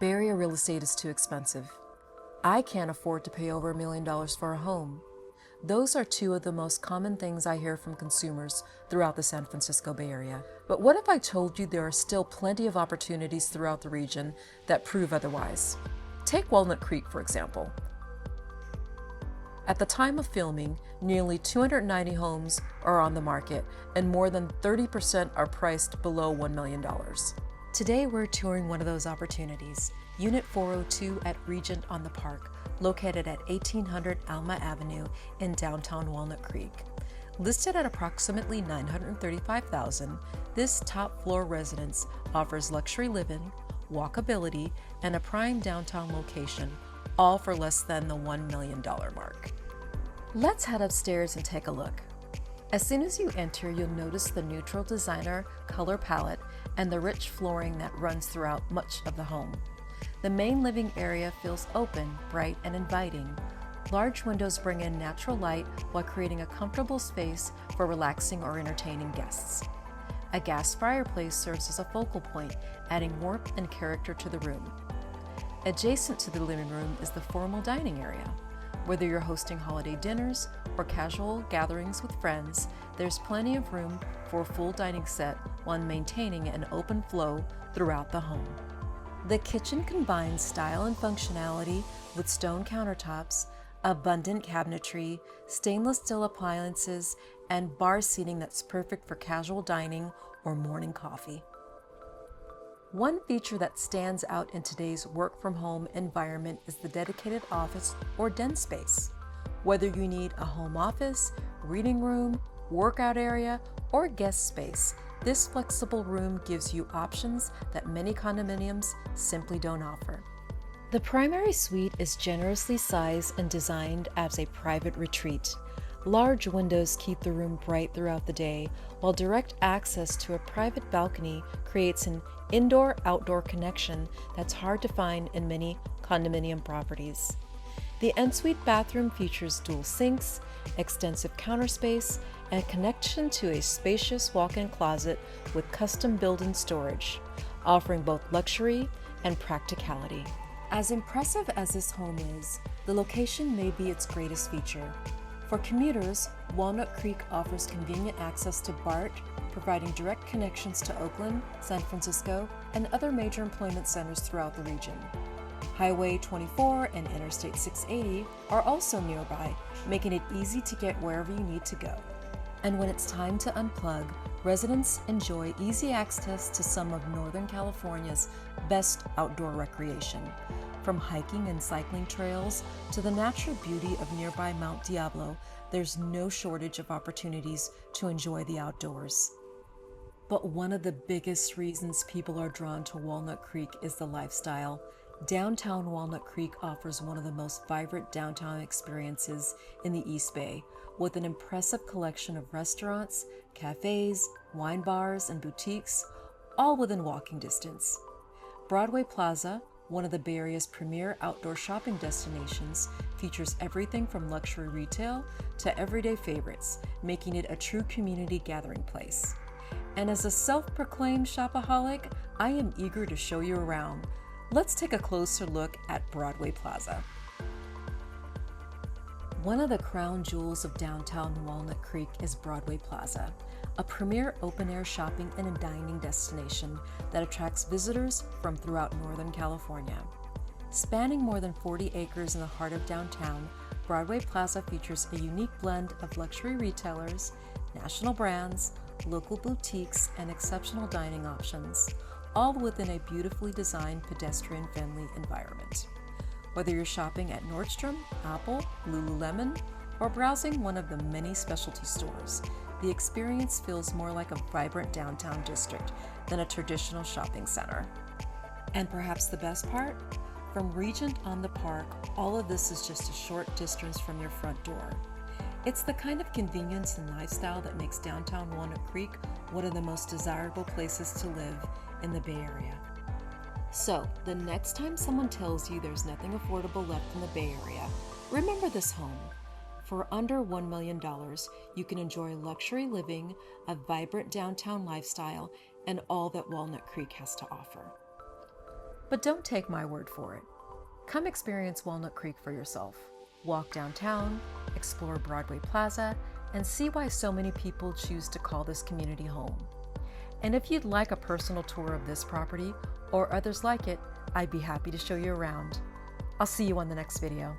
Bay Area real estate is too expensive. I can't afford to pay over $1 million for a home. Those are two of the most common things I hear from consumers throughout the San Francisco Bay Area. But what if I told you there are still plenty of opportunities throughout the region that prove otherwise? Take Walnut Creek, for example. At the time of filming, nearly 290 homes are on the market, and more than 30% are priced below $1 million. Today, we're touring one of those opportunities, Unit 402 at Regent on the Park, located at 1800 Alma Avenue in downtown Walnut Creek. Listed at approximately $935,000, this top-floor residence offers luxury living, walkability, and a prime downtown location, all for less than the $1 million mark. Let's head upstairs and take a look. As soon as you enter, you'll notice the neutral designer color palette and the rich flooring that runs throughout much of the home. The main living area feels open, bright, and inviting. Large windows bring in natural light while creating a comfortable space for relaxing or entertaining guests. A gas fireplace serves as a focal point, adding warmth and character to the room. Adjacent to the living room is the formal dining area. Whether you're hosting holiday dinners or casual gatherings with friends, there's plenty of room for a full dining set while maintaining an open flow throughout the home. The kitchen combines style and functionality with stone countertops, abundant cabinetry, stainless steel appliances, and bar seating that's perfect for casual dining or morning coffee. One feature that stands out in today's work-from-home environment is the dedicated office or den space. Whether you need a home office, reading room, workout area, or guest space, this flexible room gives you options that many condominiums simply don't offer. The primary suite is generously sized and designed as a private retreat. Large windows keep the room bright throughout the day, while direct access to a private balcony creates an indoor-outdoor connection that's hard to find in many condominium properties. The ensuite bathroom features dual sinks, extensive counter space, and a connection to a spacious walk-in closet with custom built-in storage, offering both luxury and practicality. As impressive as this home is, the location may be its greatest feature. For commuters, Walnut Creek offers convenient access to BART, providing direct connections to Oakland, San Francisco, and other major employment centers throughout the region. Highway 24 and Interstate 680 are also nearby, making it easy to get wherever you need to go. And when it's time to unplug, residents enjoy easy access to some of Northern California's best outdoor recreation. From hiking and cycling trails to the natural beauty of nearby Mount Diablo, there's no shortage of opportunities to enjoy the outdoors. But one of the biggest reasons people are drawn to Walnut Creek is the lifestyle. Downtown Walnut Creek offers one of the most vibrant downtown experiences in the East Bay, with an impressive collection of restaurants, cafes, wine bars, and boutiques, all within walking distance. Broadway Plaza, one of the Bay Area's premier outdoor shopping destinations, features everything from luxury retail to everyday favorites, making it a true community gathering place. And as a self-proclaimed shopaholic, I am eager to show you around. Let's take a closer look at Broadway Plaza. One of the crown jewels of downtown Walnut Creek is Broadway Plaza, a premier open-air shopping and dining destination that attracts visitors from throughout Northern California. Spanning more than 40 acres in the heart of downtown, Broadway Plaza features a unique blend of luxury retailers, national brands, local boutiques, and exceptional dining options, all within a beautifully designed pedestrian-friendly environment. Whether you're shopping at Nordstrom, Apple, Lululemon, or browsing one of the many specialty stores, the experience feels more like a vibrant downtown district than a traditional shopping center. And perhaps the best part? From Regent on the Park, all of this is just a short distance from your front door. It's the kind of convenience and lifestyle that makes downtown Walnut Creek one of the most desirable places to live in the Bay Area. So, the next time someone tells you there's nothing affordable left in the Bay Area, remember this home. For under $1 million, you can enjoy luxury living, a vibrant downtown lifestyle, and all that Walnut Creek has to offer. But don't take my word for it. Come experience Walnut Creek for yourself. Walk downtown, explore Broadway Plaza, and see why so many people choose to call this community home. And if you'd like a personal tour of this property or others like it, I'd be happy to show you around. I'll see you on the next video.